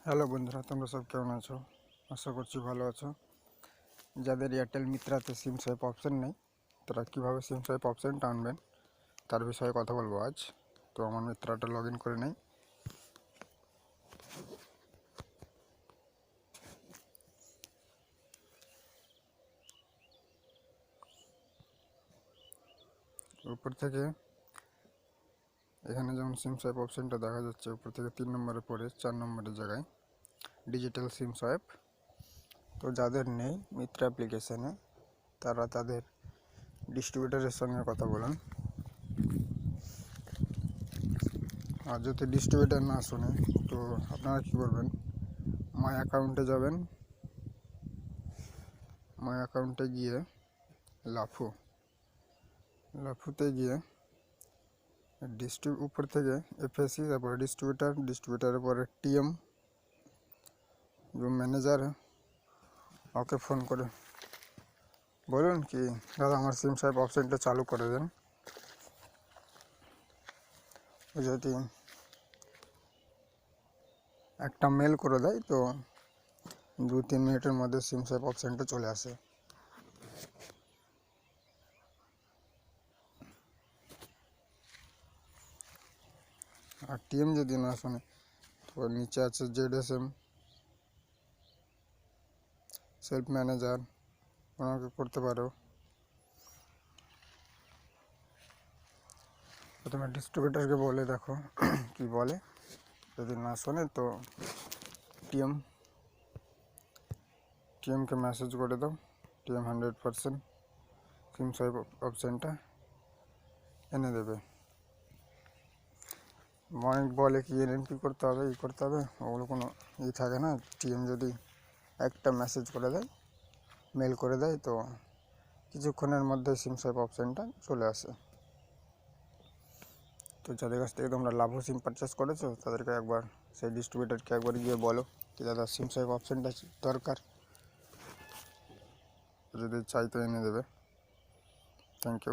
Hello বন্ধুরা, তোমরা সব কেমন আছো? আশা করছি ভালো আছো। যাদের এয়ারটেল মিত্রাতে সিম সোয়াপ অপশান নেই, তারা কীভাবে সিম সোয়াপ অপশানটা আনবেন তার বিষয়ে কথা বলবো আজ। তো আমার মিত্রাটা লগ ইন করে নেই। উপর থেকে এখানে যেমন সিম সোয়াপ অপশানটা দেখা যাচ্ছে, উপর থেকে 3 নম্বরে পড়ে 4 নম্বরের জায়গায় ডিজিটাল সিম সোয়াপ। তো যাদের নেই মিত্রা অ্যাপ্লিকেশানে, তারা তাদের ডিস্ট্রিবিউটারের সঙ্গে কথা বলুন। আর যদি ডিস্ট্রিবিউটার না শুনে, তো আপনারা কী করবেন, মাই অ্যাকাউন্টে যাবেন। মাই অ্যাকাউন্টে গিয়ে লাফুতে গিয়ে উপর থেকে এফএসি, তারপরে ডিস্ট্রিবিউটারের পরে টিএম, যে ম্যানেজার, ওকে ফোন করে বলুন কি দাদা আমার সিম সোয়াপ অপশানটা চালু করে দেন। যদি একটা মেল করে দেয় তো 2-3 মিনিটের মধ্যে সিম সোয়াপ অপশানটা চলে আসে। আর টিএম যদি না শোনে, তো নিচে আছে ZSM সেলফ ম্যানেজার, ওনাকে করতে পারো। প্রথমে ডিস্ট্রিবিউটারকে বলে দেখো কি বলে। যদি না শোনে তো টিএমকে মেসেজ করে দাও। টিএম 100% সিম সোয়াপ অপশানটা এনে দেবে। অনেক বলে কি এনএনপি করতে হবে, করতে হবে, ওগুলো কোনো থাকে না। টিএম যদি একটা মেসেজ করে দেয়, মেল করে দেয়, তো কিছুক্ষণের মধ্যে সিম সোয়াপ অপশানটা চলে আসে। তো যাদের কাছ থেকে তোমরা লাভো সিম পারচেস করেছো, তাদেরকে একবার সেই ডিস্ট্রিবিউটারকে একবার গিয়ে বলো কি দাদা সিম সোয়াপ অপশানটা দরকার, যদি চাই তো এনে দেবে। Thank you.